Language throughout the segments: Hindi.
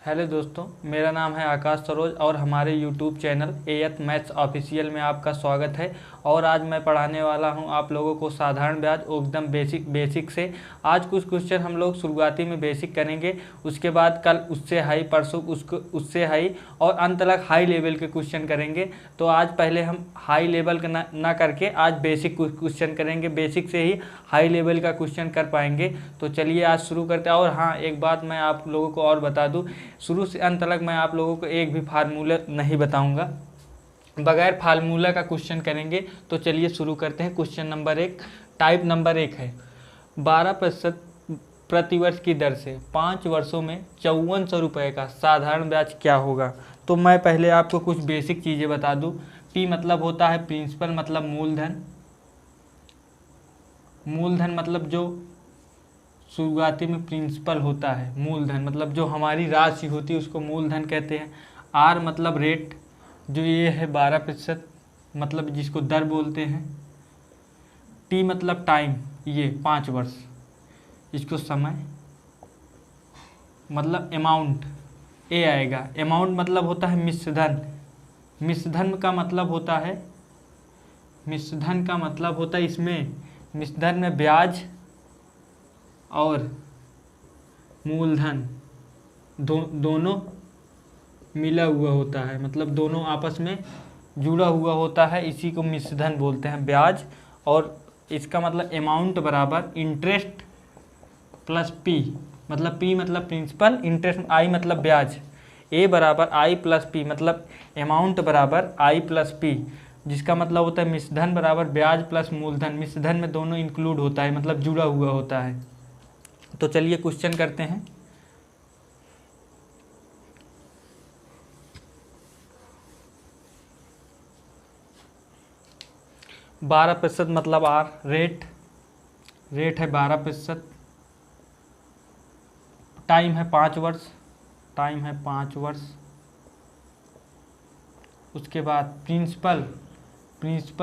हेलो दोस्तों, मेरा नाम है आकाश सरोज और हमारे यूट्यूब चैनल एएथ मैथ्स ऑफिशियल में आपका स्वागत है। और आज मैं पढ़ाने वाला हूं आप लोगों को साधारण ब्याज एकदम बेसिक से। आज कुछ क्वेश्चन हम लोग शुरुआती में बेसिक करेंगे, उसके बाद कल उससे हाई, परसों उससे हाई और अंत तक हाई लेवल के क्वेश्चन करेंगे। तो आज पहले हम हाई लेवल का ना करके आज बेसिक क्वेश्चन करेंगे, बेसिक से ही हाई लेवल का क्वेश्चन कर पाएंगे। तो चलिए आज शुरू करते हैं। और हाँ, एक बात मैं आप लोगों को और बता दूं, शुरू से अंत तक मैं आप लोगों को एक भी फार्मूला नहीं बताऊंगा, बगैर फार्मूला का क्वेश्चन करेंगे। तो चलिए शुरू करते हैं। क्वेश्चन नंबर 1, टाइप नंबर 1 है 12% प्रतिवर्ष की दर से 5 वर्षों में 5400 रुपये का साधारण ब्याज क्या होगा। तो मैं पहले आपको कुछ बेसिक चीज़ें बता दूं। पी मतलब होता है प्रिंसिपल, मतलब मूलधन। मूलधन मतलब जो शुरुआती में प्रिंसिपल होता है, मूलधन मतलब जो हमारी राशि होती है उसको मूलधन कहते हैं। आर मतलब रेट, जो ये है 12%, मतलब जिसको दर बोलते हैं। टी मतलब टाइम, ये 5 वर्ष, इसको समय मतलब अमाउंट, ए आएगा। अमाउंट मतलब होता है मिश्रधन। मिश्रधन का मतलब होता है, मिश्रधन का मतलब होता है इसमें, मिश्रधन में ब्याज और मूलधन दोनों मिला हुआ होता है, मतलब दोनों आपस में जुड़ा हुआ होता है, इसी को मिश्रधन बोलते हैं। ब्याज और इसका मतलब अमाउंट बराबर इंटरेस्ट प्लस पी, मतलब पी मतलब प्रिंसिपल, इंटरेस्ट आई मतलब ब्याज, ए बराबर आई प्लस पी, मतलब अमाउंट बराबर आई प्लस पी, जिसका मतलब होता है मिश्रधन बराबर ब्याज प्लस मूलधन। मिश्रधन में दोनों इंक्लूड होता है, मतलब जुड़ा हुआ होता है। तो चलिए क्वेश्चन करते हैं। बारह प्रतिशत मतलब आर, रेट है 12%, टाइम है 5 वर्ष, टाइम है 5 वर्ष। उसके बाद प्रिंसिपल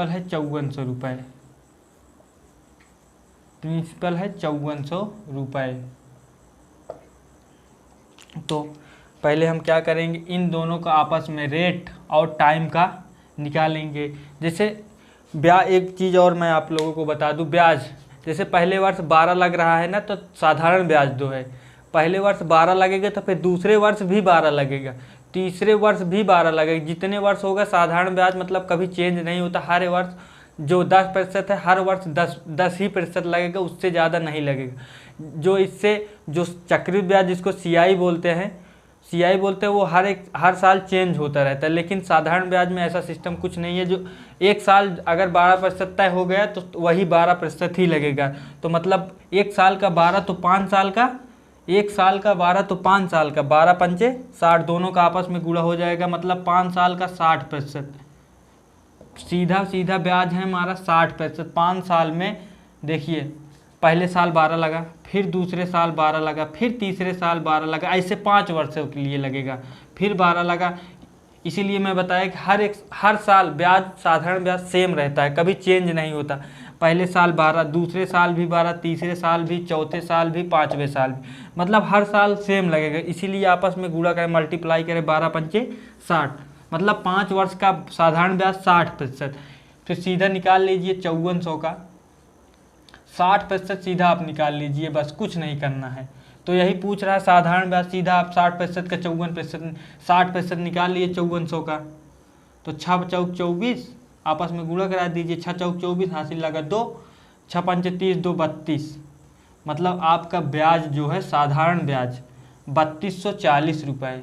है 5400 रुपये, प्रिंसिपल है 5400 रुपये। तो पहले हम क्या करेंगे, इन दोनों का आपस में रेट और टाइम का निकालेंगे। जैसे ब्याज, एक चीज़ और मैं आप लोगों को बता दूं, ब्याज जैसे पहले वर्ष 12 लग रहा है ना, तो साधारण ब्याज जो है पहले वर्ष 12 लगेगा, तो फिर दूसरे वर्ष भी 12 लगेगा, तीसरे वर्ष भी 12 लगेगा। जितने वर्ष होगा साधारण ब्याज मतलब कभी चेंज नहीं होता, हर वर्ष जो 10% है हर वर्ष 10 ही प्रतिशत लगेगा, उससे ज़्यादा नहीं लगेगा। जो इससे जो चक्रवृद्धि ब्याज जिसको सीआई बोलते हैं, वो हर साल चेंज होता रहता है। लेकिन साधारण ब्याज में ऐसा सिस्टम कुछ नहीं है, जो एक साल अगर 12% तय हो गया तो वही 12% ही लगेगा। तो मतलब एक साल का 12 तो 5 साल का, एक साल का 12 तो 5 साल का, 12 पंचे 60, दोनों का आपस में गुणा हो जाएगा, मतलब 5 साल का 60%। सीधा ब्याज है हमारा 60%। 5 साल में देखिए, पहले साल 12 लगा, फिर दूसरे साल 12 लगा, फिर तीसरे साल 12 लगा, ऐसे 5 वर्षों के लिए लगेगा, फिर 12 लगा। इसीलिए मैं बताया कि हर साल ब्याज, साधारण ब्याज सेम रहता है, कभी चेंज नहीं होता। पहले साल 12, दूसरे साल भी 12, तीसरे साल भी, चौथे साल भी, 5वें साल भी, मतलब हर साल सेम लगेगा। इसीलिए आपस में गुणा करें, मल्टीप्लाई करें, 12 पंचे 60, मतलब 5 वर्ष का साधारण ब्याज 60%। फिर सीधा निकाल लीजिए 5400 का 60% सीधा आप निकाल लीजिए, बस कुछ नहीं करना है। तो यही पूछ रहा है साधारण ब्याज, सीधा आप 60% का 54%, 60% निकाल लिए 5400 का। तो 6 चौक 24, आपस में गुणा करा दीजिए, 6 चौक 24, हासिल लगा 2, 6 पंचे 30, 2 32, मतलब आपका ब्याज जो है साधारण ब्याज 3240 रुपये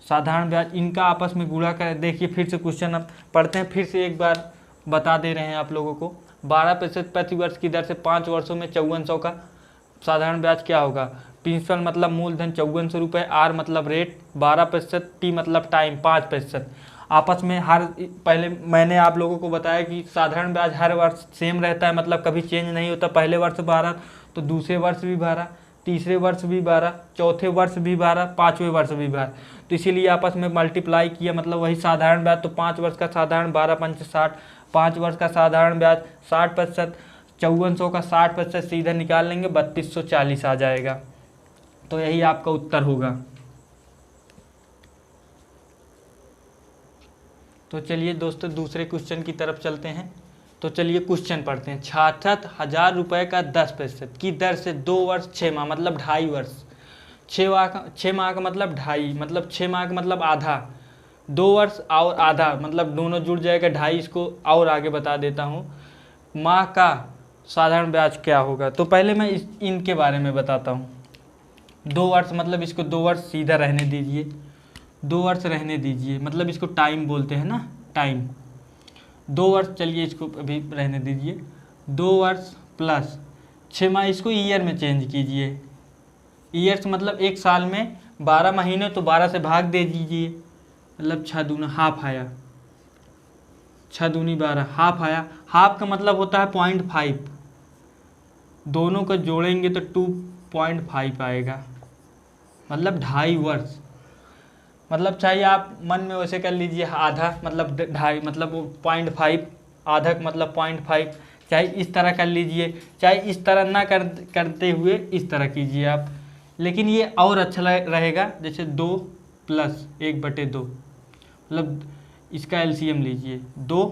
साधारण ब्याज। इनका आपस में गुणा कर देखिए, फिर से क्वेश्चन अब पढ़ते हैं, फिर से एक बार बता दे रहे हैं आप लोगों को। 12% प्रति वर्ष की दर से 5 वर्षों में 5400 का साधारण ब्याज क्या होगा। प्रिंसिपल मतलब मूलधन 5400 रुपये, आर मतलब रेट 12%, टी मतलब टाइम 5%। आपस में पहले मैंने आप लोगों को बताया कि साधारण ब्याज हर वर्ष सेम रहता है, मतलब कभी चेंज नहीं होता। पहले वर्ष 12 तो दूसरे वर्ष भी 12, तीसरे वर्ष भी 12, चौथे वर्ष भी 12, 5वें वर्ष भी 12। तो इसीलिए आपस में मल्टीप्लाई किया, मतलब वही साधारण ब्याज। तो 5 वर्ष का साधारण 12 पंच 60, 5 वर्ष का साधारण ब्याज 60%, 5400 का 60% सीधा निकाल लेंगे, 3240 आ जाएगा। तो यही आपका उत्तर होगा। तो चलिए दोस्तों दूसरे क्वेश्चन की तरफ चलते हैं। तो चलिए क्वेश्चन पढ़ते हैं। 66,000 रुपये का 10% की दर से 2 वर्ष 6 माह मतलब 2.5 वर्ष, 6 माह का मतलब 2.5 मतलब 6 माह का मतलब आधा, 2 वर्ष और आधा मतलब दोनों जुड़ जाएगा 2.5। इसको और आगे बता देता हूँ, माह का साधारण ब्याज क्या होगा। तो पहले मैं इनके बारे में बताता हूँ। 2 वर्ष मतलब इसको 2 वर्ष सीधा रहने दीजिए, 2 वर्ष रहने दीजिए मतलब इसको टाइम बोलते हैं ना, टाइम। 2 वर्ष चलिए इसको अभी रहने दीजिए, 2 वर्ष प्लस 6 माह, इसको ईयर में चेंज कीजिए। ईयर्स मतलब एक साल में 12 महीने, तो 12 से भाग दे दीजिए मतलब 6 दूना हाफ आया, 6 दूनी 12 हाफ आया। हाफ का मतलब होता है 0.5, दोनों को जोड़ेंगे तो 2.5 आएगा मतलब 2.5 वर्ष। मतलब चाहे आप मन में वैसे कर लीजिए, आधा मतलब 2.5 मतलब 0.5, आधा मतलब 0.5, चाहे इस तरह कर लीजिए, चाहे इस तरह ना करते हुए इस तरह कीजिए आप, लेकिन ये और अच्छा रहेगा। जैसे 2 प्लस 1/2 मतलब इसका एलसीएम लीजिए, 2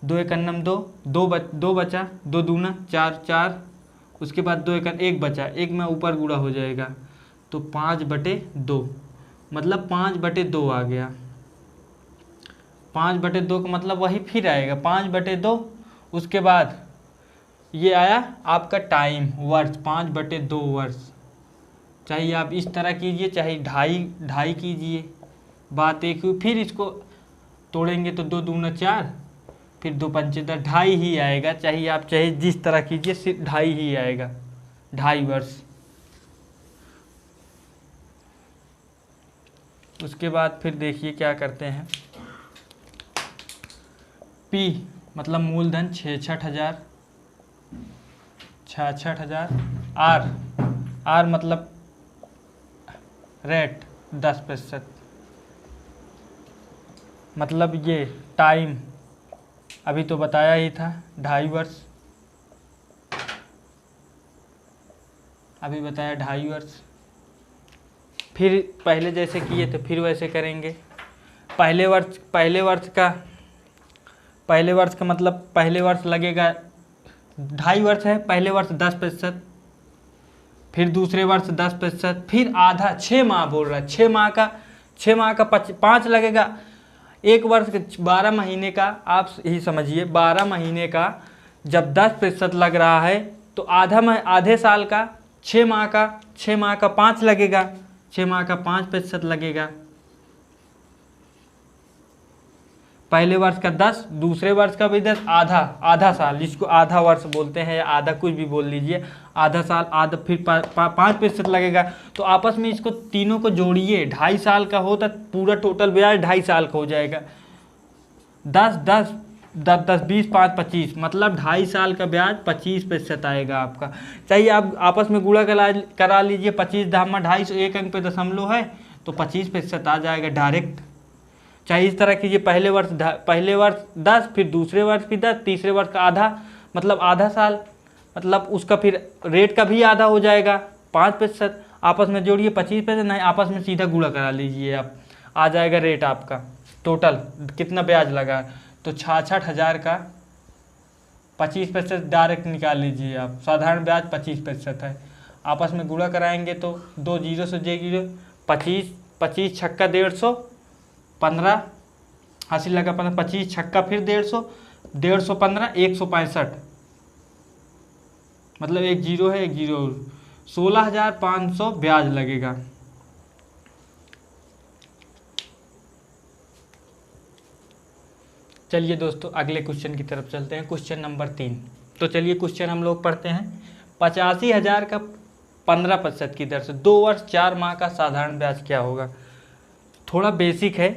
2 एक अन्नम 2, 2 बचा, 2 दूना 4 4, उसके बाद 2 एक 1 बचा, 1 में ऊपर गुणा हो जाएगा तो 5/2 मतलब 5/2 आ गया। 5/2 का मतलब वही फिर आएगा 5/2। उसके बाद ये आया आपका टाइम, वर्ष, 5/2 वर्ष। चाहे आप इस तरह कीजिए, चाहे 2.5 कीजिए, बात एक हुई। फिर इसको तोड़ेंगे तो 2 दूना 4, फिर 2 पंचे 10, 2.5 ही आएगा। चाहे आप चाहे जिस तरह कीजिए सिर्फ 2.5 ही आएगा, 2.5 वर्ष। उसके बाद फिर देखिए क्या करते हैं। P मतलब मूलधन 66,000, 66,000। R मतलब रेट 10%, मतलब ये टाइम अभी तो बताया ही था 2.5 वर्ष, अभी बताया 2.5 वर्ष। फिर पहले जैसे किए थे फिर वैसे करेंगे। पहले वर्ष का मतलब पहले वर्ष लगेगा 2.5 वर्ष है, पहले वर्ष 10%, फिर दूसरे वर्ष 10%, फिर आधा 6 माह बोल रहा है, 6 माह का 5 लगेगा। एक वर्ष के 12 महीने का आप ही समझिए, 12 महीने का जब 10% लग रहा है तो आधे साल का 6 माह का 5 लगेगा, 6 माह का 5% लगेगा। पहले वर्ष का 10, दूसरे वर्ष का भी 10, आधा साल, जिसको आधा वर्ष बोलते हैं या आधा कुछ भी बोल लीजिए, आधा साल, आधा फिर 5% लगेगा। तो आपस में इसको तीनों को जोड़िए, 2.5 साल का हो तो पूरा टोटल ब्याज 2.5 साल का हो जाएगा। 10 10 10 10 20 5 25 मतलब 2.5 साल का ब्याज 25% आएगा आपका। चाहिए आप आपस में गुणा करा लीजिए, 25 धामा 250, एक अंक पे दशमलव है तो 25% आ जाएगा डायरेक्ट। चाहे इस तरह कीजिए, पहले वर्ष 10, फिर दूसरे वर्ष भी 10, तीसरे वर्ष का आधा मतलब आधा साल, मतलब उसका फिर रेट का भी आधा हो जाएगा 5%। आपस में जोड़िए 25%, नहीं आपस में सीधा गुणा करा लीजिए आप, आ जाएगा रेट आपका टोटल कितना ब्याज लगा। तो 66,000 का 25% डायरेक्ट निकाल लीजिए आप, साधारण ब्याज 25% है। आपस में गुणा कराएंगे तो 2 जीरो से जाएगी 25, 25 छक्का 150, 15 हासिल लगा 15, 25 छक्का फिर 150, 150 165 मतलब एक जीरो है, एक जीरो, 16,500 ब्याज लगेगा। चलिए दोस्तों अगले क्वेश्चन की तरफ चलते हैं, क्वेश्चन नंबर 3। तो चलिए क्वेश्चन हम लोग पढ़ते हैं। 85,000 का 15% की दर से 2 वर्ष 4 माह का साधारण ब्याज क्या होगा। थोड़ा बेसिक है,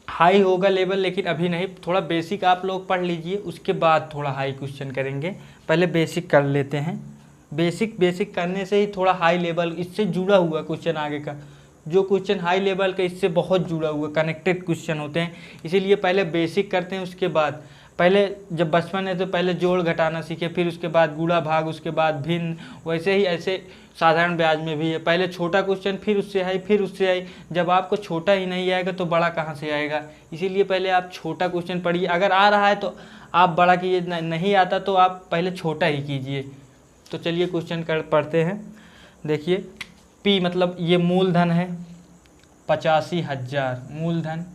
हाई होगा लेवल लेकिन अभी नहीं, थोड़ा बेसिक आप लोग पढ़ लीजिए, उसके बाद थोड़ा हाई क्वेश्चन करेंगे। पहले बेसिक कर लेते हैं, बेसिक करने से ही थोड़ा हाई लेवल, इससे जुड़ा हुआ क्वेश्चन आगे का, जो क्वेश्चन हाई लेवल का इससे बहुत जुड़ा हुआ कनेक्टेड क्वेश्चन होते हैं, इसीलिए पहले बेसिक करते हैं, उसके बाद पहले जब बचपन है तो पहले जोड़ घटाना सीखे, फिर उसके बाद गुणा भाग, उसके बाद भिन्न, वैसे ही ऐसे साधारण ब्याज में भी है, पहले छोटा क्वेश्चन फिर उससे आई फिर उससे आई। जब आपको छोटा ही नहीं आएगा तो बड़ा कहाँ से आएगा, इसीलिए पहले आप छोटा क्वेश्चन पढ़िए। अगर आ रहा है तो आप बड़ा कीजिए, नहीं आता तो आप पहले छोटा ही कीजिए। तो चलिए क्वेश्चन पढ़ते हैं। देखिए पी मतलब ये मूलधन है 85,000 मूलधन,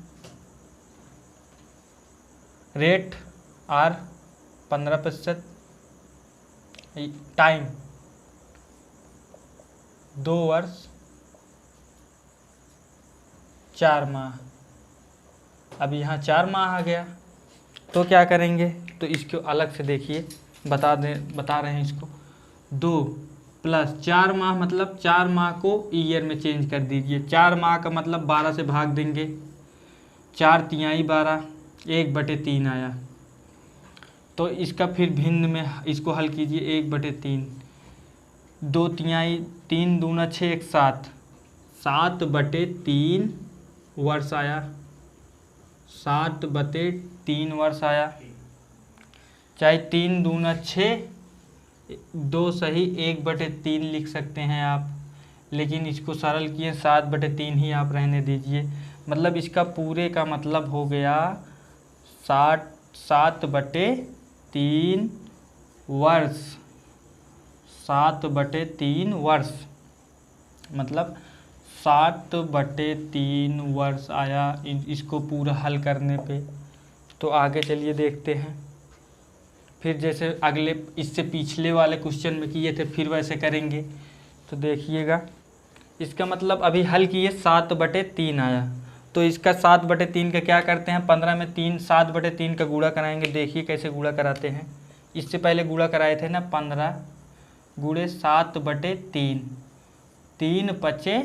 रेट आर 15%, टाइम 2 वर्ष 4 माह। अब यहाँ 4 माह आ गया तो क्या करेंगे, तो इसको अलग से देखिए बता रहे हैं इसको। 2 प्लस 4 माह मतलब 4 माह को ईयर में चेंज कर दीजिए। 4 माह का मतलब 12 से भाग देंगे, 4 तिहाई 12, 1/3 आया। तो इसका फिर भिन्न में इसको हल कीजिए, 1/3, 2 तिहाई 3 दूना 6, 1 7, 7/3 वर्ष आया, 7/3 वर्ष आया। चाहे 3 दूना 6, 2 सही 1/3 लिख सकते हैं आप, लेकिन इसको सरल किए 7/3 ही आप रहने दीजिए। मतलब इसका पूरे का मतलब हो गया 7/3 वर्ष, 7/3 वर्ष, मतलब 7/3 वर्ष आया इसको पूरा हल करने पे। तो आगे चलिए देखते हैं। फिर जैसे अगले इससे पिछले वाले क्वेश्चन में किए थे फिर वैसे करेंगे। तो देखिएगा इसका मतलब अभी हल किए 7/3 आया, तो इसका 7/3 का क्या करते हैं, 15 में 3 7/3 का गुणा कराएंगे। देखिए कैसे गुणा कराते हैं, इससे पहले गुणा कराए थे ना, 15 गुणे 7/3, 3 पचे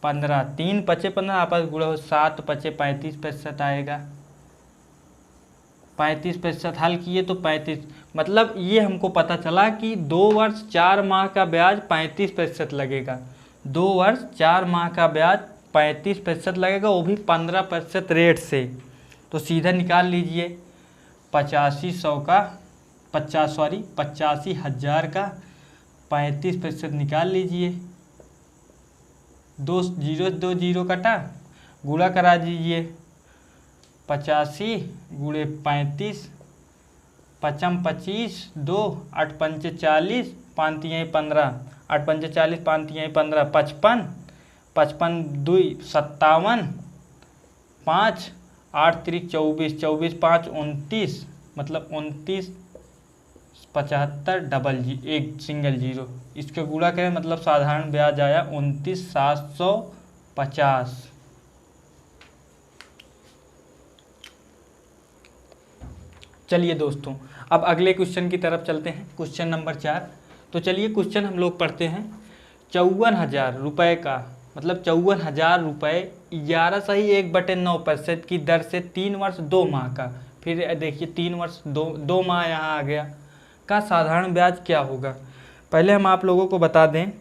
15, 3 पचे 15 आपस गुणा हो 7 पचे 35% आएगा। 35% हल किए तो 35, मतलब ये हमको पता चला कि 2 वर्ष 4 माह का ब्याज 35% लगेगा। 2 वर्ष 4 माह का ब्याज 35% लगेगा, वो भी 15% रेट से। तो सीधा निकाल लीजिए 85,000 का 35% निकाल लीजिए। 2 0 कटा, गुणा करा दीजिए 85 गुणे 35, 5 25 2 8 5 40, 5 3 15, 8 5 40, 5 3 15, 55, 55 2 57, 5 8 3 24, 24 5 29, मतलब 29 75 डबल जी 1 सिंगल जीरो, इसका गुणा करें मतलब साधारण ब्याज आया 29,750। चलिए दोस्तों अब अगले क्वेश्चन की तरफ चलते हैं, क्वेश्चन नंबर 4। तो चलिए क्वेश्चन हम लोग पढ़ते हैं। 54,000 रुपये का मतलब 54,000 रुपये 11 सही 1/9% की दर से 3 वर्ष 2 माह का, फिर देखिए 3 वर्ष 2 माह यहाँ आ गया, का साधारण ब्याज क्या होगा। पहले हम आप लोगों को बता दें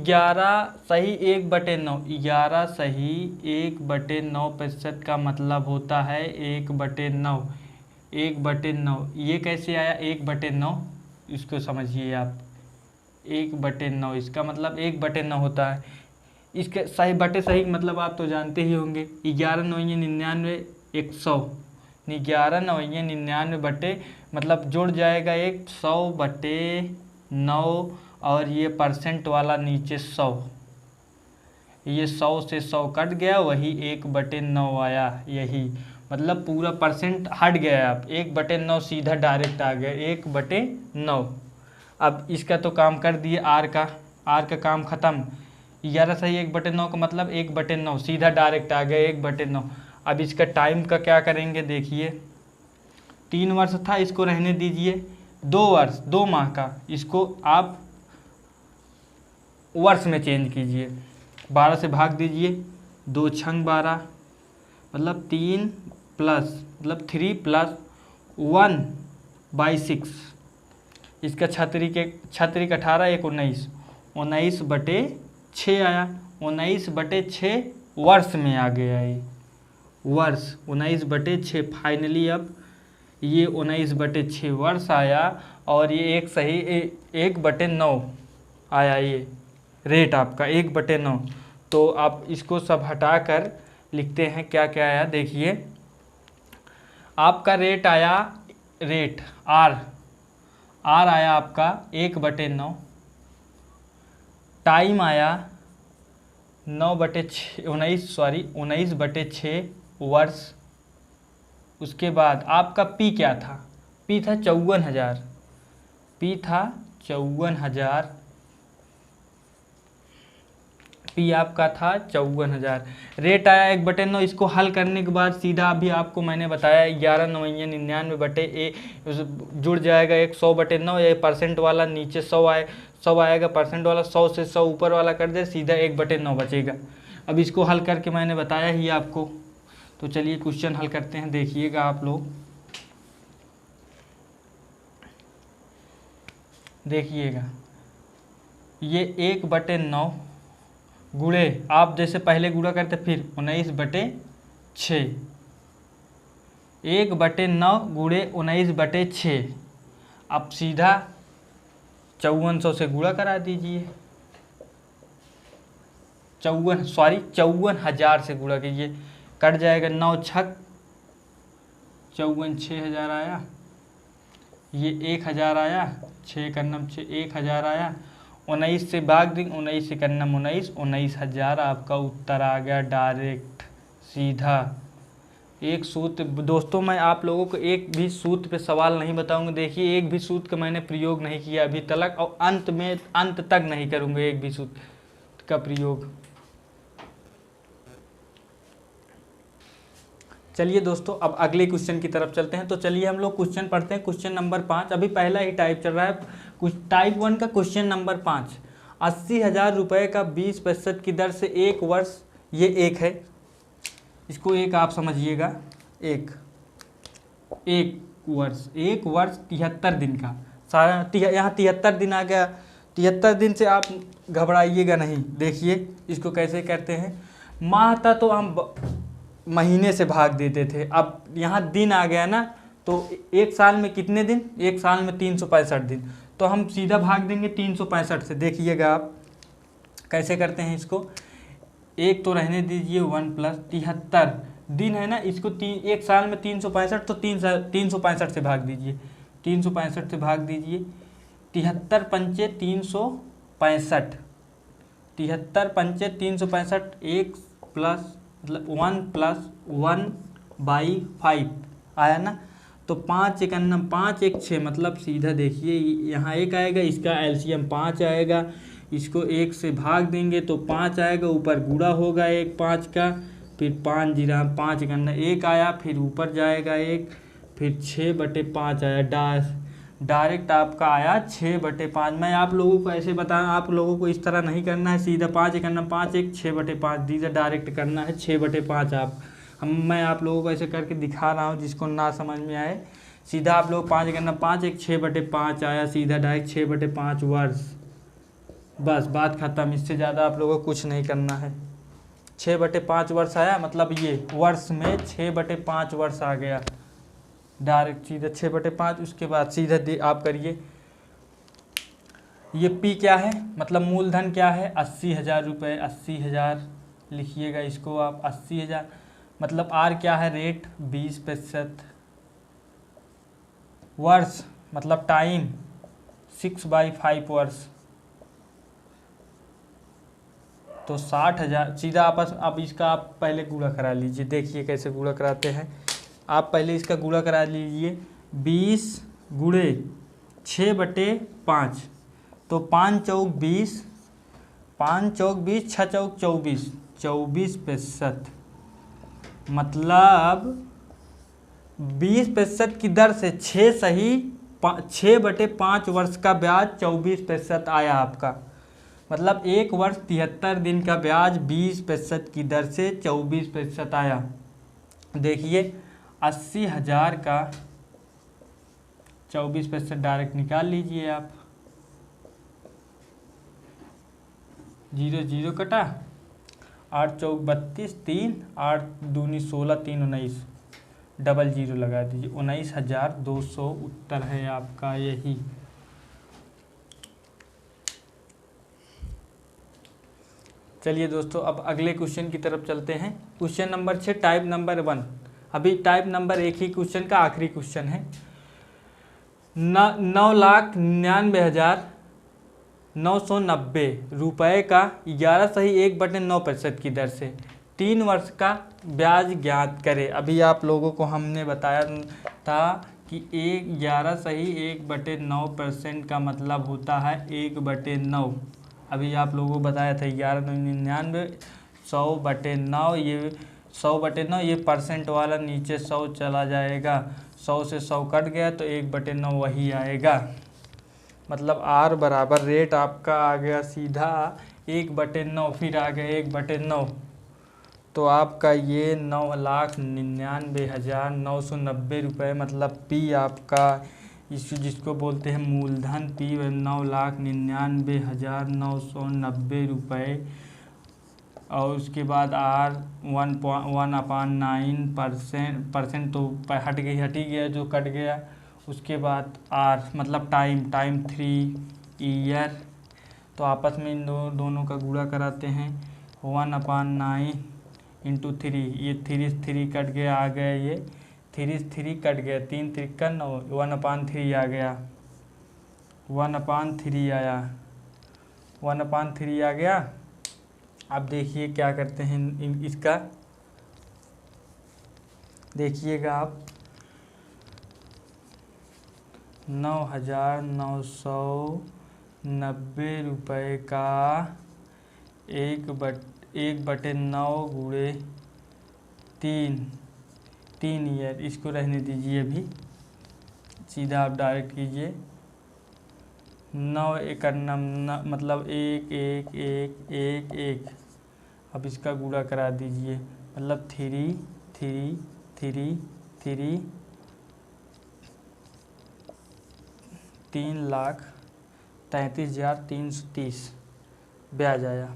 11 सही 1/9, 11 सही 1/9% का मतलब होता है 1/9, 1/9। ये कैसे आया 1/9, इसको समझिए आप 1/9, इसका मतलब 1/9 होता है। इसके सही बटे सही मतलब आप तो जानते ही होंगे, 11 9 99 100, 11 9 99 बटे मतलब जुड़ जाएगा 100/9, और ये परसेंट वाला नीचे 100, ये 100 से 100 कट गया, वही 1/9 आया। यही मतलब पूरा परसेंट हट गया, आप 1/9 सीधा डायरेक्ट आ गया 1/9। अब इसका तो काम कर दिए, आर का काम ख़त्म। 11 सही 1/9 का मतलब 1/9 सीधा डायरेक्ट आ गया 1/9। अब इसका टाइम का क्या करेंगे, देखिए 3 वर्ष था, इसको रहने दीजिए 2 वर्ष 2 माह का, इसको आप वर्ष में चेंज कीजिए, 12 से भाग दीजिए, 2 छंग 12 मतलब 3 + 1/6, इसका छतरी 18 1 19, 19/6 आया, 19/6 वर्ष में आ गया ये वर्ष, 19/6। फाइनली अब ये 19/6 वर्ष आया, और ये एक सही 1/9 आया, ये रेट आपका 1/9। तो आप इसको सब हटा कर लिखते हैं क्या क्या आया, देखिए आपका रेट आया, रेट आर आया आपका 1/9, टाइम आया 19/6 वर्ष। उसके बाद आपका पी क्या था, पी था 54,000, पी था 54,000, पी आपका था 54,000। रेट आया 1/9। इसको हल करने के बाद सीधा अभी आपको मैंने बताया 11,999 जुड़ जाएगा एक 100/9, ये परसेंट वाला नीचे 100 आएगा, परसेंट वाला 100 से 100 ऊपर वाला कर दे, सीधा 1/9 बचेगा। अब इसको हल करके मैंने बताया ही आपको। तो चलिए क्वेश्चन हल करते हैं, देखिएगा आप लोग, देखिएगा ये 1/9 गुणे, आप जैसे पहले गुणा करते फिर 19/6, 1/9 गुणे 19/6, आप सीधा 5400 से गुणा करा दीजिए, 54,000 से गुणा कीजिए, कट जाएगा 9 छक 54, 6,000 आया, ये 1,000 आया, 6 का 9 6, 1,000 आया, 19 से भाग देंगे, 19 से करना 19,000 आपका उत्तर आ गया डायरेक्ट सीधा। एक सूत्र दोस्तों, मैं आप लोगों को एक भी सूत्र पे सवाल नहीं बताऊंगा, देखिए एक भी सूत्र का मैंने प्रयोग नहीं किया अभी तक, और अंत तक नहीं करूंगा एक भी सूत्र का प्रयोग। चलिए दोस्तों, अब अगले क्वेश्चन की तरफ चलते हैं। तो चलिए हम लोग क्वेश्चन पढ़ते हैं, क्वेश्चन नंबर 5। अभी पहला ही टाइप चल रहा है, कुछ टाइप 1 का क्वेश्चन नंबर 5। 80,000 रुपये का 20% की दर से एक वर्ष, ये एक है, इसको एक आप समझिएगा, एक वर्ष 73 दिन का, सारा यहाँ 73 दिन आ गया, 73 दिन से आप घबराइएगा नहीं। देखिए इसको कैसे करते हैं, माह था तो हम महीने से भाग देते थे, अब यहाँ दिन आ गया ना, तो एक साल में कितने दिन, एक साल में 365 दिन, तो हम सीधा भाग देंगे 365 से। देखिएगा आप कैसे करते हैं इसको, एक तो रहने दीजिए 1 + 73 दिन है ना, इसको एक साल में 365, तो 365 से भाग दीजिए, 365 से भाग दीजिए, 73 पंचे 365, 73 पंचे 365, 1 + मतलब 1 + 1/5 आया ना, तो 5 × 9 5 × 6, मतलब सीधा देखिए यहाँ 1 आएगा, इसका एलसीएम 5 आएगा, इसको 1 से भाग देंगे तो 5 आएगा, ऊपर गुणा होगा 1 5 का, फिर 5 × 5 × 1 आया, फिर ऊपर जाएगा 1, फिर 6/5 आया, डायरेक्ट आपका आया 6/5। मैं आप लोगों को ऐसे बताया, आप लोगों को इस तरह नहीं करना है, सीधा 5 × 5 1 6/5 सीधा डायरेक्ट करना है 6/5। मैं आप लोगों को ऐसे करके दिखा रहा हूँ, जिसको ना समझ में आए, सीधा आप लोग 5 × 5 1 6/5 आया, सीधा डायरेक्ट 6/5 वर्ष, बस बात खत्म। इससे ज़्यादा आप लोगों को कुछ नहीं करना है। 6/5 वर्ष आया, मतलब ये वर्ष में 6/5 वर्ष आ गया डायरेक्ट सीधा 6/5। उसके बाद सीधा आप करिए, ये पी क्या है, मतलब मूलधन क्या है, 80,000 रुपये, 80,000 लिखिएगा इसको आप, 80,000, मतलब आर क्या है, रेट 20%, वर्ष मतलब टाइम 6/5 वर्ष, तो 60,000 सीधा आपस। अब इसका आप पहले गुणा करा लीजिए, देखिए कैसे गुणा कराते हैं। आप पहले इसका गुणा करा लीजिए, 20 गुणे 6/5, तो 5 चौक 20, 5 चौक 20, 6 चौक 24, 24%, मतलब 20% की दर से 6/5 वर्ष का ब्याज 24% आया आपका, मतलब एक वर्ष 73 दिन का ब्याज 20% की दर से 24% आया। देखिए 80,000 का 24% डायरेक्ट निकाल लीजिए आप, 0 0 कटा, 8 चौक 32, 3 8 दूनी 16, 3 19, डबल जीरो लगा दीजिए। 19,200 उत्तर है आपका यही। चलिए दोस्तों, अब अगले क्वेश्चन की तरफ चलते हैं। Question number 6 type number 1। अभी टाइप नंबर 1 ही क्वेश्चन का आखिरी क्वेश्चन है। 9,99,990 रुपये का 11.1/9% की दर से 3 वर्ष का ब्याज ज्ञात करें। अभी आप लोगों को हमने बताया था कि 11.1/9% का मतलब होता है 1/9। अभी आप लोगों को बताया था 11,99, 100/9, ये 100/9, ये परसेंट वाला नीचे 100 चला जाएगा, 100 से 100 कट गया तो 1/9 वही आएगा। मतलब R बराबर रेट आपका आ गया सीधा 1/9, फिर आ गया 1/9, तो आपका ये 9,99,990 रुपये, मतलब P आपका जिसको बोलते हैं मूलधन P 9,99,990 रुपये। और उसके बाद R 1/9% तो हट ही गया जो कट गया। उसके बाद R मतलब टाइम 3 ईयर, तो आपस में इन दोनों का गुणा कराते हैं। 1/9 × 3, ये 3 कट गया, आ गया ये 3 कट गया, 3 3 9, 1/3 आ गया, 1/3 आया, 1/3 आ गया। अब देखिए क्या करते हैं इसका, देखिएगा आप 9,990 रुपये का 1/9 गुणे 3 ईयर, इसको रहने दीजिए अभी, सीधा आप डायरेक्ट कीजिए। 9 एकड़ मतलब 1 1 1 1 1। अब इसका गुणा करा दीजिए, मतलब 3 3 3 3 3,33,330 ब्याज आया।